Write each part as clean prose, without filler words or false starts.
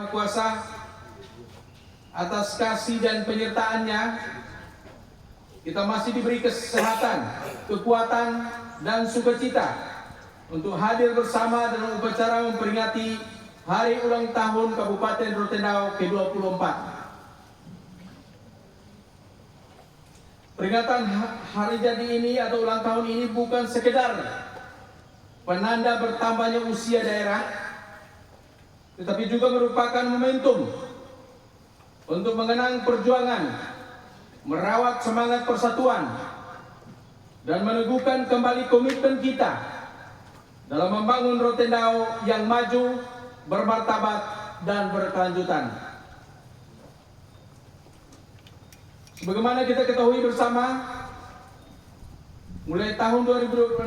Maha Kuasa atas kasih dan penyertaannya. Kita masih diberi kesehatan, kekuatan, dan sukacita untuk hadir bersama dalam upacara memperingati Hari Ulang Tahun Kabupaten Rotendao ke-24. Peringatan hari jadi ini atau ulang tahun ini bukan sekedar penanda bertambahnya usia daerah, tetapi juga merupakan momentum untuk mengenang perjuangan, merawat semangat persatuan, dan meneguhkan kembali komitmen kita dalam membangun Rotendao yang maju, bermartabat, dan berkelanjutan. Sebagaimana kita ketahui bersama, mulai tahun 2026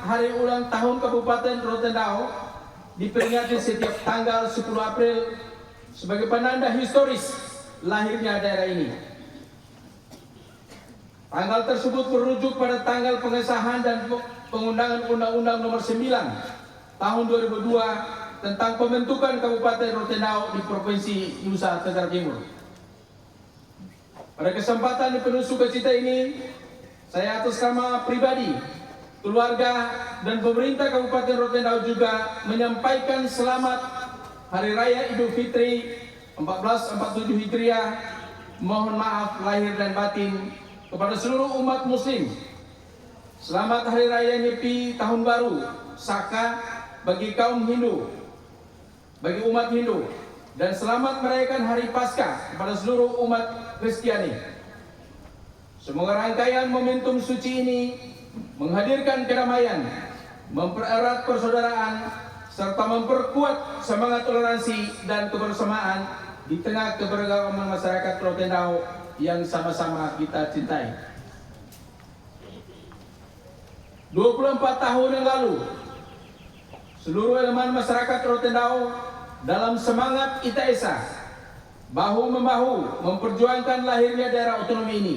Hari Ulang Tahun Kabupaten Rotendao diperingati setiap tanggal 10 April sebagai penanda historis lahirnya daerah ini. Tanggal tersebut merujuk pada tanggal pengesahan dan pengundangan Undang-Undang Nomor 9 Tahun 2002 tentang pembentukan Kabupaten Rotendao di Provinsi Nusa Tenggara Timur. Pada kesempatan di penuh sukacita ini, saya atas nama pribadi, keluarga, dan pemerintah Kabupaten Rotendao juga menyampaikan selamat Hari Raya Idul Fitri 1447 Hijriah. Mohon maaf lahir dan batin kepada seluruh umat muslim. Selamat Hari Raya Nyepi Tahun Baru Saka bagi kaum Hindu, bagi umat Hindu, dan selamat merayakan Hari Paskah kepada seluruh umat Kristiani. Semoga rangkaian momentum suci ini menghadirkan kedamaian, mempererat persaudaraan, serta memperkuat semangat toleransi dan kebersamaan di tengah keberagaman masyarakat Rotendao yang sama-sama kita cintai. 24 tahun yang lalu, seluruh elemen masyarakat Rotendao dalam semangat Ita Esa bahu-membahu memperjuangkan lahirnya daerah otonomi ini.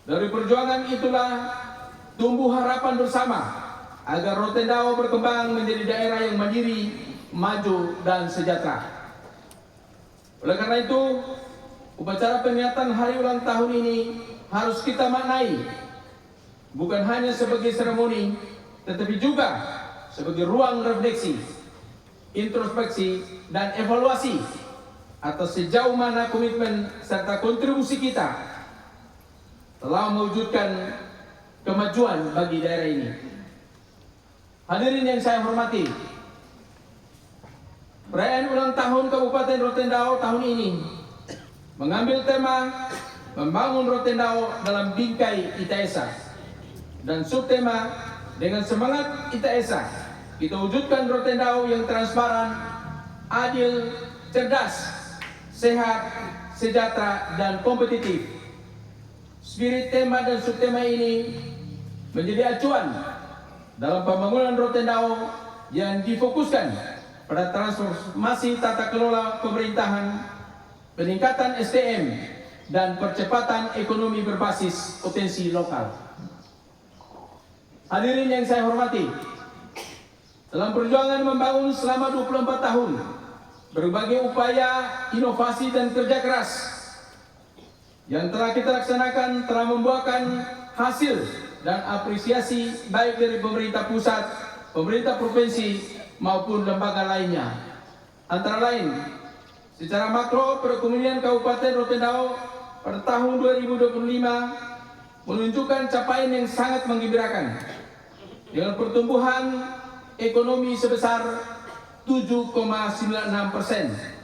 Dari perjuangan itulah tumbuh harapan bersama agar Rotendao berkembang menjadi daerah yang mandiri, maju, dan sejahtera. Oleh karena itu, upacara peringatan hari ulang tahun ini harus kita maknai bukan hanya sebagai seremoni, tetapi juga sebagai ruang refleksi, introspeksi, dan evaluasi atas sejauh mana komitmen serta kontribusi kita telah mewujudkan kemajuan bagi daerah ini. Hadirin yang saya hormati, perayaan ulang tahun Kabupaten Rotendao tahun ini mengambil tema membangun Rotendao dalam bingkai Ita Esa, dan subtema dengan semangat Ita Esa kita wujudkan Rotendao yang transparan, adil, cerdas, sehat, sejahtera, dan kompetitif. Spirit tema dan subtema ini menjadi acuan dalam pembangunan Rotendao yang difokuskan pada transformasi tata kelola pemerintahan, peningkatan SDM, dan percepatan ekonomi berbasis potensi lokal. Hadirin yang saya hormati, dalam perjuangan membangun selama 24 tahun, berbagai upaya, inovasi, dan kerja keras yang telah kita laksanakan telah membuahkan hasil dan apresiasi baik dari pemerintah pusat, pemerintah provinsi, maupun lembaga lainnya. Antara lain, secara makro, perekonomian Kabupaten Rotendao pada tahun 2025 menunjukkan capaian yang sangat menggembirakan dengan pertumbuhan ekonomi sebesar 7,96%.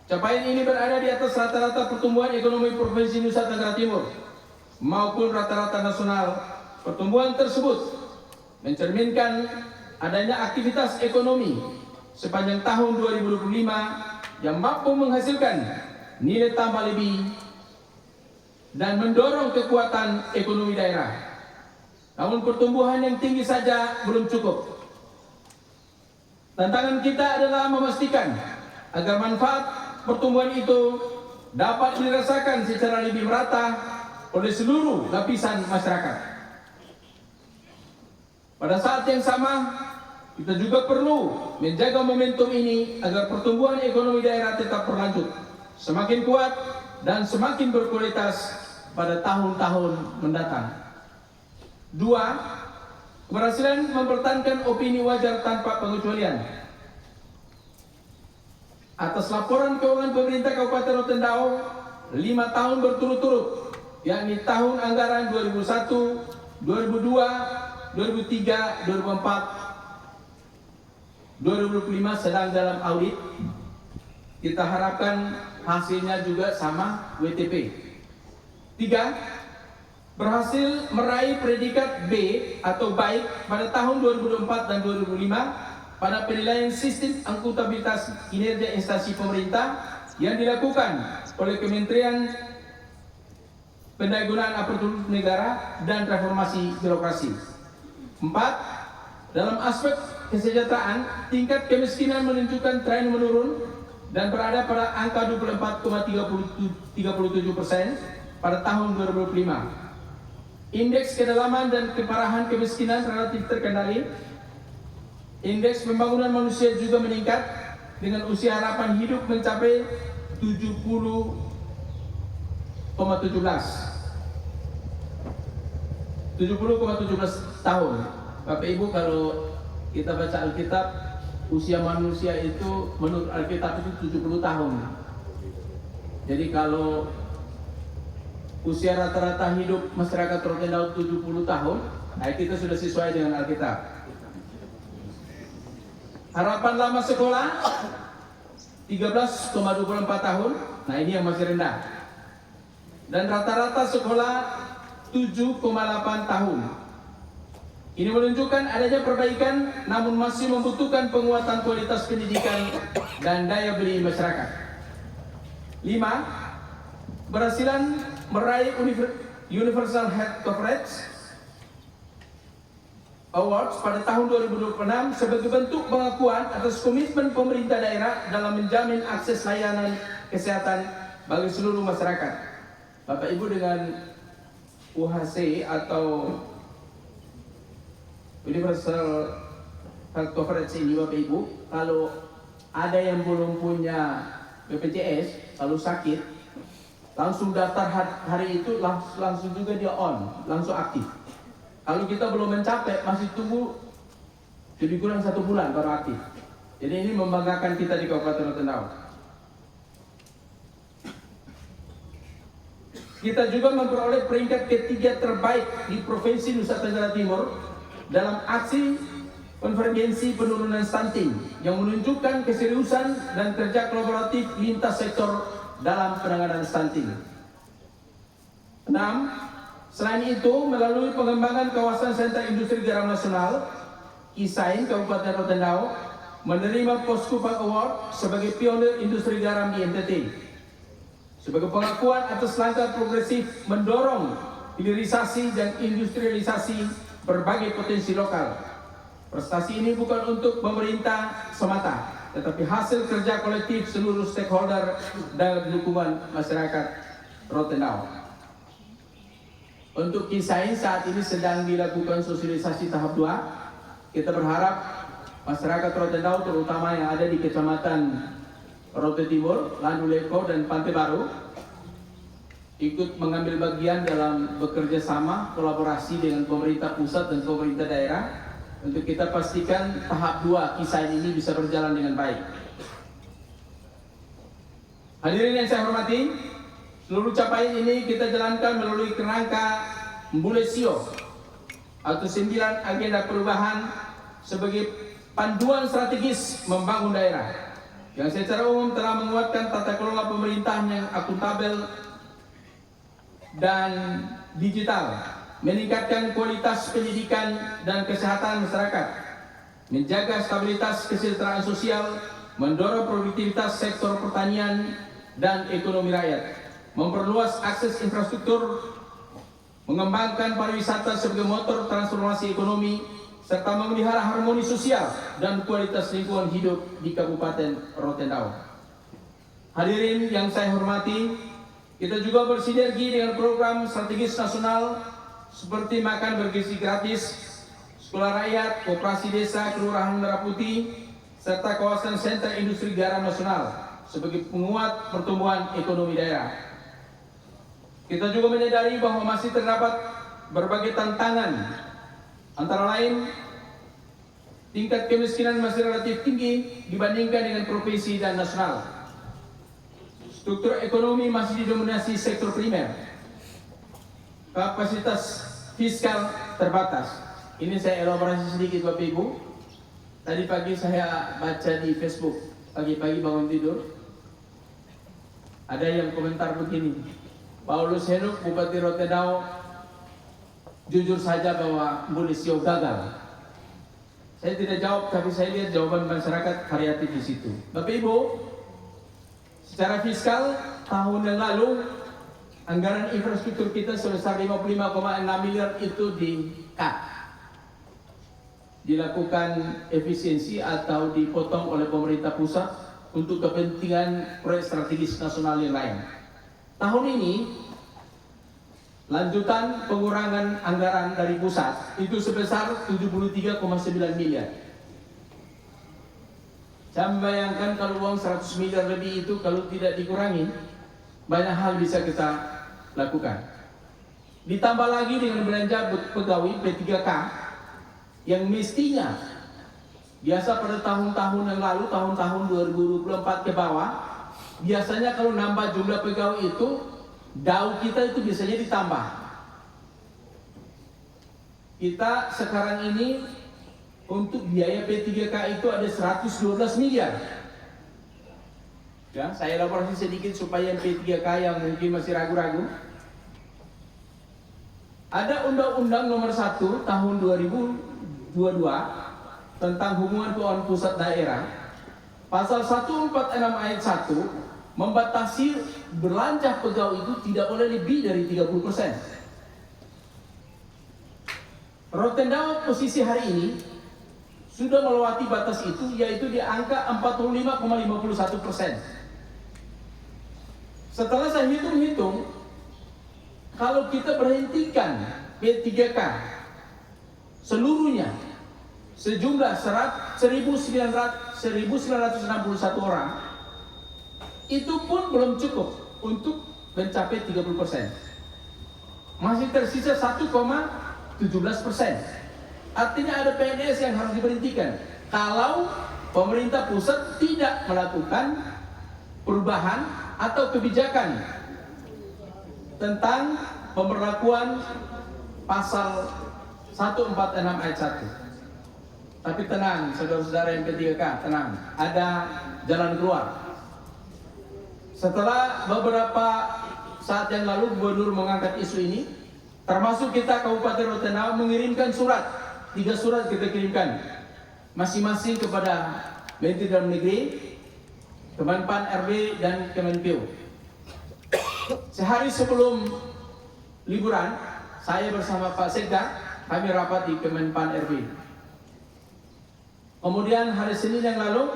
Capaian ini berada di atas rata-rata pertumbuhan ekonomi Provinsi Nusa Tenggara Timur maupun rata-rata nasional. Pertumbuhan tersebut mencerminkan adanya aktivitas ekonomi sepanjang tahun 2025 yang mampu menghasilkan nilai tambah lebih dan mendorong kekuatan ekonomi daerah. Namun pertumbuhan yang tinggi saja belum cukup. Tantangan kita adalah memastikan agar manfaat pertumbuhan itu dapat dirasakan secara lebih merata oleh seluruh lapisan masyarakat. Pada saat yang sama, Kita juga perlu menjaga momentum ini agar pertumbuhan ekonomi daerah tetap berlanjut, semakin kuat dan semakin berkualitas pada tahun-tahun mendatang. 2. Keberhasilan mempertahankan opini wajar tanpa pengecualian. Atas laporan keuangan pemerintah Kabupaten Rotendao 5 tahun berturut-turut, yakni tahun anggaran 2001, 2002, 2003, 2004, 2025 sedang dalam audit. Kita harapkan hasilnya juga sama WTP. 3. Berhasil meraih predikat B atau baik pada tahun 2004 dan 2005 pada penilaian sistem akuntabilitas kinerja instansi pemerintah yang dilakukan oleh Kementerian Pendayagunaan Aparatur Negara dan Reformasi Birokrasi. 4. Dalam aspek kesejahteraan, tingkat kemiskinan menunjukkan tren menurun dan berada pada angka 24,37% pada tahun 2005. Indeks kedalaman dan keparahan kemiskinan relatif terkendali. Indeks pembangunan manusia juga meningkat dengan usia harapan hidup mencapai 70,17 tahun. Bapak Ibu, kalau kita baca Alkitab, usia manusia itu menurut Alkitab itu 70 tahun. Jadi kalau usia rata-rata hidup masyarakat Rotendao 70 tahun, nah kita sudah sesuai dengan Alkitab. Harapan lama sekolah 13,24 tahun, nah ini yang masih rendah. Dan rata-rata sekolah 7,8 tahun. Ini menunjukkan adanya perbaikan, namun masih membutuhkan penguatan kualitas pendidikan dan daya beli masyarakat. 5. Berhasilan meraih Universal Health Coverage Awards pada tahun 2026 sebagai bentuk pengakuan atas komitmen pemerintah daerah dalam menjamin akses layanan kesehatan bagi seluruh masyarakat. Bapak Ibu, dengan UHC atau Universal Health Coverage ini, Bapak Ibu, kalau ada yang belum punya BPJS, kalau sakit, langsung daftar hari itu, langsung juga dia on, langsung aktif. Kalau kita belum mencapai, masih tunggu lebih kurang 1 bulan baru aktif. Jadi ini membanggakan kita di Kabupaten Rotendao. Kita juga memperoleh peringkat ketiga terbaik di Provinsi Nusa Tenggara Timur dalam aksi konvergensi penurunan stunting yang menunjukkan keseriusan dan kerja kolaboratif lintas sektor dalam penanganan stunting. 6. Selain itu, melalui pengembangan kawasan sentra industri garam nasional, KISAIN Kabupaten Rotendao menerima Poskupang Award sebagai pionir industri garam di NTT. Sebagai pengakuan atas langkah progresif mendorong hilirisasi dan industrialisasi berbagai potensi lokal. Prestasi ini bukan untuk pemerintah semata, tetapi hasil kerja kolektif seluruh stakeholder dan dukungan masyarakat Rotendao. Untuk KISAIN saat ini sedang dilakukan sosialisasi tahap 2. Kita berharap masyarakat Rotendao, terutama yang ada di Kecamatan Rote Timur, Landu Leko, dan Pantai Baru, ikut mengambil bagian dalam bekerja sama kolaborasi dengan pemerintah pusat dan pemerintah daerah untuk kita pastikan tahap 2 KISAIN ini bisa berjalan dengan baik. Hadirin yang saya hormati, seluruh capaian ini kita jalankan melalui kerangka Mbulesio atau 9 agenda perubahan sebagai panduan strategis membangun daerah yang secara umum telah menguatkan tata kelola pemerintahan yang akuntabel dan digital, meningkatkan kualitas pendidikan dan kesehatan masyarakat, menjaga stabilitas kesejahteraan sosial, mendorong produktivitas sektor pertanian dan ekonomi rakyat, memperluas akses infrastruktur, mengembangkan pariwisata sebagai motor transformasi ekonomi, serta memelihara harmoni sosial dan kualitas lingkungan hidup di Kabupaten Rotendao. Hadirin yang saya hormati, kita juga bersinergi dengan program strategis nasional seperti makan bergizi gratis, sekolah rakyat, koperasi desa, kelurahan Merah Putih, serta kawasan sentra industri garam nasional sebagai penguat pertumbuhan ekonomi daerah. Kita juga menyadari bahwa masih terdapat berbagai tantangan, antara lain tingkat kemiskinan masih relatif tinggi dibandingkan dengan provinsi dan nasional. Struktur ekonomi masih didominasi sektor primer. Kapasitas fiskal terbatas. Ini saya elaborasi sedikit Bapak Ibu. Tadi pagi saya baca di Facebook, pagi-pagi bangun tidur. Ada yang komentar begini, Paulus Henuk, Bupati Rotendao, jujur saja bahwa Bulisio gagal. Saya tidak jawab, tapi saya lihat jawaban masyarakat variatif di situ. Bapak Ibu, secara fiskal tahun yang lalu anggaran infrastruktur kita sebesar 55,6 miliar itu di-cut, dilakukan efisiensi atau dipotong oleh pemerintah pusat untuk kepentingan proyek strategis nasional yang lain. Tahun ini lanjutan pengurangan anggaran dari pusat itu sebesar 73,9 miliar. Saya membayangkan kalau uang 100 miliar lebih itu kalau tidak dikurangi, banyak hal bisa kita lakukan. Ditambah lagi dengan belanja pegawai P3K yang mestinya biasa pada tahun-tahun yang lalu, tahun-tahun 2024 ke bawah, biasanya kalau nambah jumlah pegawai itu, DAU kita itu biasanya ditambah. Kita sekarang ini untuk biaya P3K itu ada 112 miliar. Ya, saya elaborasi sedikit supaya P3K yang mungkin masih ragu-ragu. Ada Undang-Undang Nomor 1 Tahun 2022 tentang hubungan keuangan pusat daerah. Pasal 146 ayat 1 membatasi belanja pegawai itu tidak boleh lebih dari 30%. Rotendao posisi hari ini sudah melewati batas itu, yaitu di angka 45,51%. Setelah saya hitung-hitung, kalau kita berhentikan P3K seluruhnya sejumlah 1.961 orang, itu pun belum cukup untuk mencapai 30%. Masih tersisa 1,17%. Artinya ada PNS yang harus diberhentikan kalau pemerintah pusat tidak melakukan perubahan atau kebijakan tentang pemberlakuan pasal 146 ayat 1. Tapi tenang, saudara-saudara yang P3K, tenang, ada jalan keluar. Setelah beberapa saat yang lalu Gubernur mengangkat isu ini, termasuk kita Kabupaten Rotendao mengirimkan surat, 3 surat kita kirimkan, masing-masing kepada Menteri Dalam Negeri, Kemenpan RB dan Kemenpio. Sehari sebelum liburan, saya bersama Pak Sekda, kami rapat di Kemenpan RB. Kemudian hari Senin yang lalu,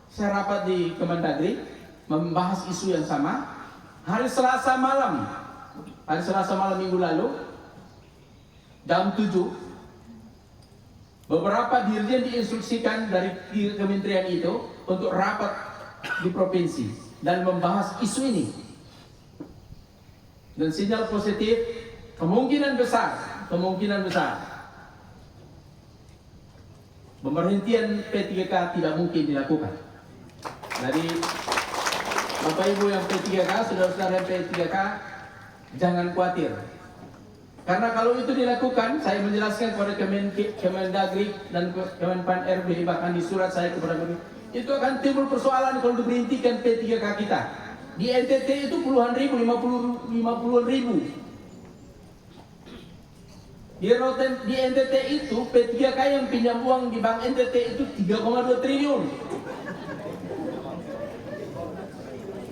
saya rapat di Kemendagri, membahas isu yang sama. Hari Selasa malam minggu lalu, jam 7, beberapa dirjen diinstruksikan dari kementerian itu untuk rapat di provinsi dan membahas isu ini. Dan sinyal positif, kemungkinan besar pemberhentian P3K tidak mungkin dilakukan. Jadi Bapak Ibu yang P3K, saudara-saudara yang P3K, jangan khawatir. Karena kalau itu dilakukan, saya menjelaskan kepada Kemendagri dan Kemenpan RB, bahkan di surat saya kepada mereka, itu akan timbul persoalan kalau diberhentikan P3K kita. Di NTT itu puluhan ribu, 50 ribu. Di NTT itu P3K yang pinjam uang di bank NTT itu 3,2 triliun.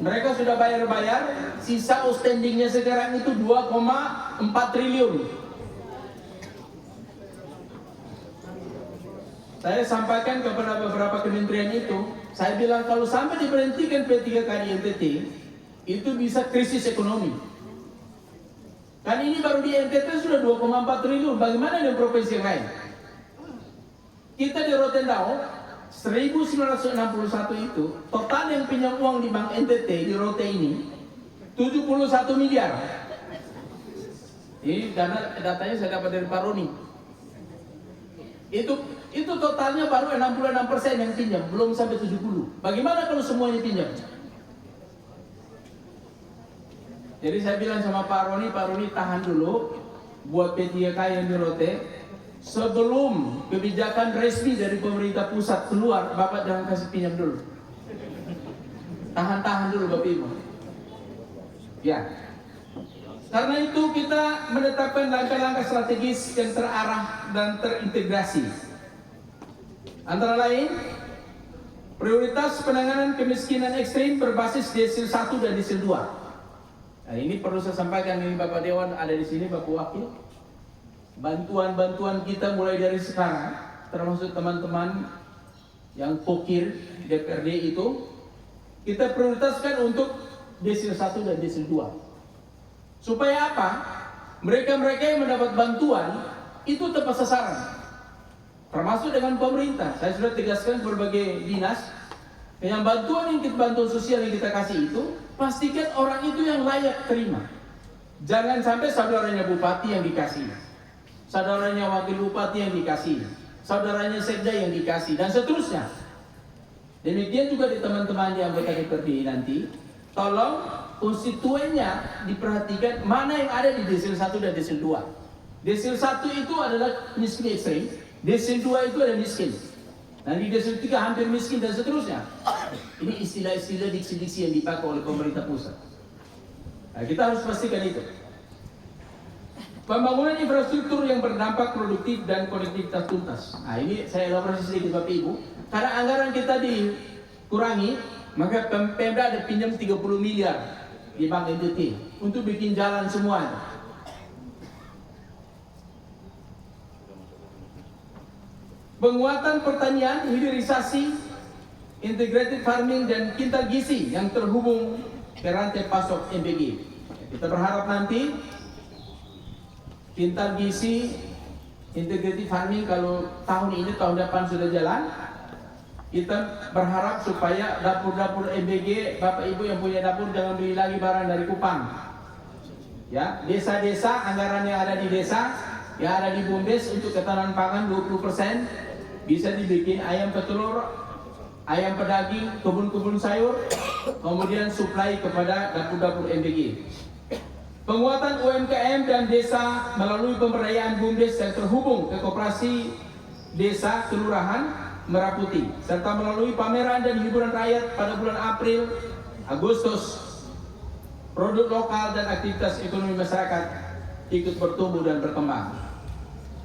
Mereka sudah bayar-bayar, sisa outstandingnya sekarang itu 2,4 triliun. Saya sampaikan kepada beberapa kementerian itu, saya bilang kalau sampai diberhentikan P3K di NTT, itu bisa krisis ekonomi. Kan ini baru di NTT sudah 2,4 triliun, bagaimana dengan provinsi yang lain? Kita di Rotendao 1961 itu total yang pinjam uang di Bank NTT di Rote ini 71 miliar. Ini datanya saya dapat dari Pak Roni. Itu totalnya baru 66% yang pinjam, belum sampai 70. Bagaimana kalau semuanya pinjam? Jadi saya bilang sama Pak Roni tahan dulu buat P3K yang di Rote. Sebelum kebijakan resmi dari pemerintah pusat keluar, Bapak jangan kasih pinjam dulu. Tahan dulu Bapak Ibu. Ya. Karena itu kita menetapkan langkah-langkah strategis yang terarah dan terintegrasi. Antara lain, prioritas penanganan kemiskinan ekstrim berbasis desil 1 dan desil 2. Nah, ini perlu saya sampaikan, ini Bapak Dewan ada di sini, Bapak Wakil. Bantuan-bantuan kita mulai dari sekarang, termasuk teman-teman yang pokir DPRD itu, kita prioritaskan untuk desil 1 dan desil 2. Supaya apa? Mereka-mereka yang mendapat bantuan itu tepat sasaran. Termasuk dengan pemerintah. Saya sudah tegaskan berbagai dinas, yang bantuan bantuan sosial yang kita kasih itu, pastikan orang itu yang layak terima. Jangan sampai saudaranya bupati yang dikasih, saudaranya wakil bupati yang dikasih, saudaranya sekda yang dikasih, dan seterusnya. Demikian juga di teman-teman yang anggota DPRD nanti, tolong konstituennya diperhatikan mana yang ada di desil 1 dan desil 2. Desil 1 itu adalah miskin ekstrim, desil 2 itu ada miskin. Dan di desil 3 hampir miskin dan seterusnya. Ini istilah-istilah diksi-diksi yang dipakai oleh pemerintah pusat. Nah, kita harus pastikan itu. Pembangunan infrastruktur yang berdampak produktif dan konektivitas tuntas. Nah, ini saya elaborasi sedikit Bapak Ibu. Karena anggaran kita dikurangi, maka Pemda ada pinjam 30 miliar di Bank NTT untuk bikin jalan semuanya. Penguatan pertanian, hilirisasi, integrated farming dan kintal gizi yang terhubung ke rantai pasok MPG. Kita berharap nanti kintal gizi, integrated farming kalau tahun ini tahun depan sudah jalan, kita berharap supaya dapur-dapur MPG, Bapak Ibu yang punya dapur jangan beli lagi barang dari Kupang. Ya, desa-desa anggaran yang ada di desa, yang ada di BUMDes untuk ketahanan pangan 20%. Bisa dibikin ayam petelur, ayam pedaging, kebun-kebun sayur, kemudian suplai kepada dapur-dapur MPG. Penguatan UMKM dan desa melalui pemberdayaan BUMDes yang terhubung ke koperasi desa kelurahan Merah Putih, serta melalui pameran dan hiburan rakyat pada bulan April, Agustus, produk lokal dan aktivitas ekonomi masyarakat ikut bertumbuh dan berkembang.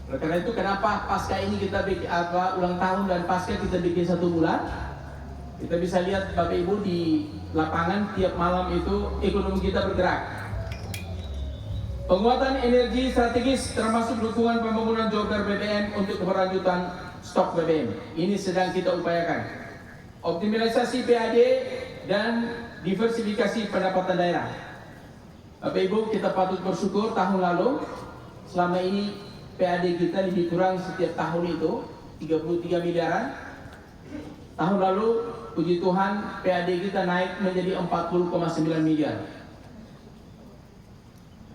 Oleh karena itu, kenapa pasca ini kita bikin ulang tahun dan pasca kita bikin 1 bulan? Kita bisa lihat Bapak Ibu di lapangan tiap malam itu ekonomi kita bergerak. Penguatan energi strategis termasuk dukungan pembangunan jogar BBM untuk keberlanjutan stok BBM. Ini sedang kita upayakan. Optimalisasi PAD dan diversifikasi pendapatan daerah. Bapak Ibu, kita patut bersyukur tahun lalu selama ini PAD kita lebih kurang setiap tahun itu 33 miliaran. Tahun lalu puji Tuhan PAD kita naik menjadi 40,9 miliar.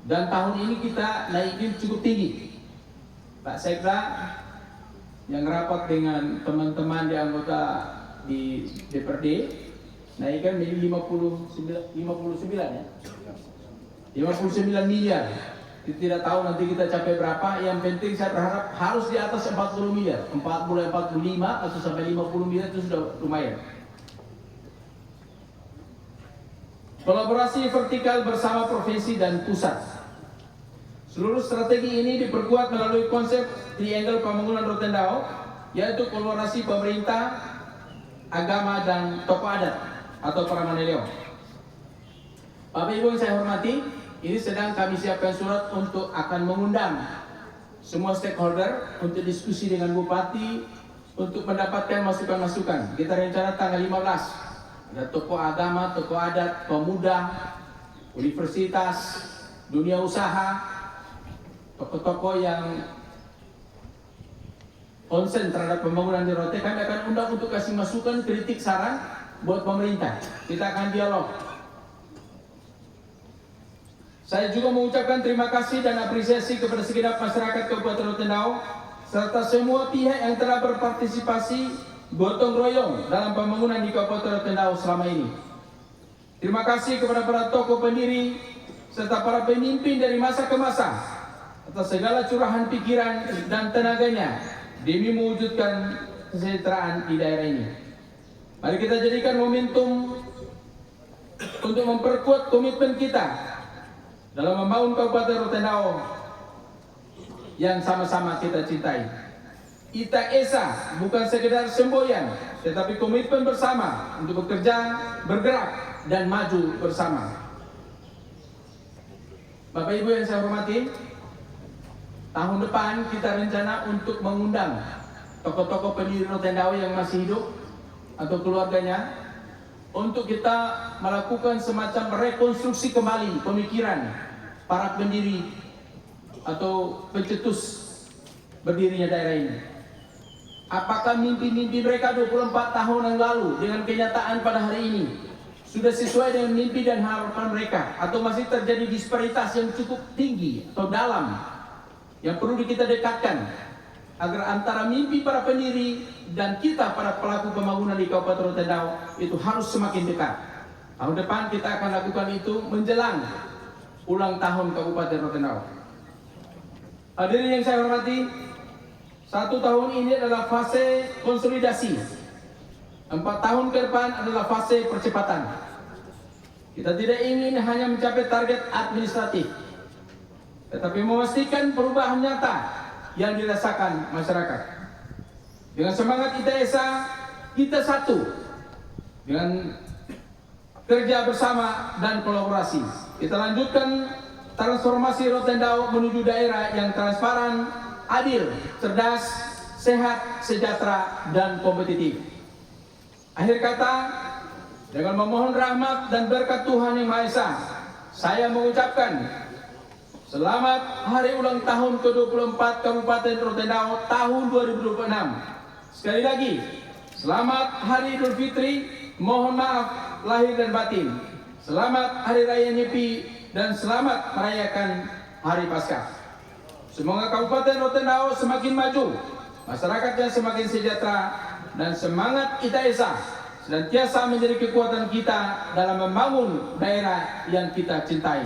Dan tahun ini kita naikin cukup tinggi. Pak Sekda yang rapat dengan teman-teman di anggota di DPRD naikkan menjadi 59 ya. 59 miliar. Tidak tahu nanti kita capai berapa. Yang penting saya berharap harus di atas 40 miliar, 40, 45 atau sampai 50 miliar itu sudah lumayan. Kolaborasi vertikal bersama provinsi dan pusat. Seluruh strategi ini diperkuat melalui konsep triangle pembangunan Rotendao, yaitu kolaborasi pemerintah, agama dan tokoh adat atau para maneleo. Bapak Ibu yang saya hormati, ini sedang kami siapkan surat untuk akan mengundang semua stakeholder untuk diskusi dengan Bupati untuk mendapatkan masukan-masukan. Kita rencana tanggal 15. Ada tokoh agama, tokoh adat, pemuda, universitas, dunia usaha, tokoh-tokoh yang konsen terhadap pembangunan di Rote, kami akan undang untuk kasih masukan, kritik, saran buat pemerintah. Kita akan dialog. Saya juga mengucapkan terima kasih dan apresiasi kepada segenap masyarakat Kabupaten Rotendao serta semua pihak yang telah berpartisipasi gotong royong dalam pembangunan di Kabupaten Rotendao selama ini. Terima kasih kepada para tokoh pendiri serta para pemimpin dari masa ke masa atas segala curahan pikiran dan tenaganya demi mewujudkan kesejahteraan di daerah ini. Mari kita jadikan momentum untuk memperkuat komitmen kita dalam membangun Kabupaten Rotendao yang sama-sama kita cintai. Ita Esa bukan sekedar semboyan, tetapi komitmen bersama untuk bekerja, bergerak, dan maju bersama. Bapak Ibu yang saya hormati, tahun depan kita rencana untuk mengundang tokoh-tokoh pendiri Rotendao yang masih hidup atau keluarganya untuk kita melakukan semacam rekonstruksi kembali pemikiran para pendiri atau pencetus berdirinya daerah ini. Apakah mimpi-mimpi mereka 24 tahun yang lalu dengan kenyataan pada hari ini sudah sesuai dengan mimpi dan harapan mereka, atau masih terjadi disparitas yang cukup tinggi atau dalam yang perlu kita dekatkan agar antara mimpi para pendiri dan kita para pelaku pembangunan di Kabupaten Rotendao itu harus semakin dekat. Tahun depan kita akan lakukan itu menjelang ulang tahun Kabupaten Rotendao. Hadirin yang saya hormati, 1 tahun ini adalah fase konsolidasi. 4 tahun ke depan adalah fase percepatan. Kita tidak ingin hanya mencapai target administratif, tetapi memastikan perubahan nyata yang dirasakan masyarakat. Dengan semangat ITESA, kita satu dengan kerja bersama dan kolaborasi. Kita lanjutkan transformasi Rotendao menuju daerah yang transparan, adil, cerdas, sehat, sejahtera, dan kompetitif. Akhir kata, dengan memohon rahmat dan berkat Tuhan Yang Maha Esa, saya mengucapkan selamat hari ulang tahun ke-24 Kabupaten Rotendao tahun 2026. Sekali lagi, selamat Hari Idul Fitri, mohon maaf lahir dan batin. Selamat Hari Raya Nyepi dan selamat merayakan Hari Paskah. Semoga Kabupaten Rotendao semakin maju, masyarakatnya semakin sejahtera, dan semangat ITESA senantiasa menjadi kekuatan kita dalam membangun daerah yang kita cintai.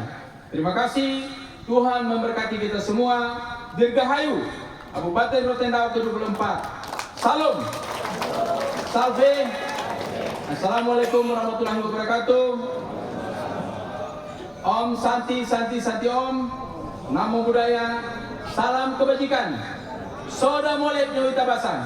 Terima kasih, Tuhan memberkati kita semua. Dirgahayu Kabupaten Rotendao ke-24. Salam, salve, assalamualaikum warahmatullahi wabarakatuh. Om Santi Santi Santi Om, Namo Buddhaya, salam kebajikan. Soda molek nyuita basan.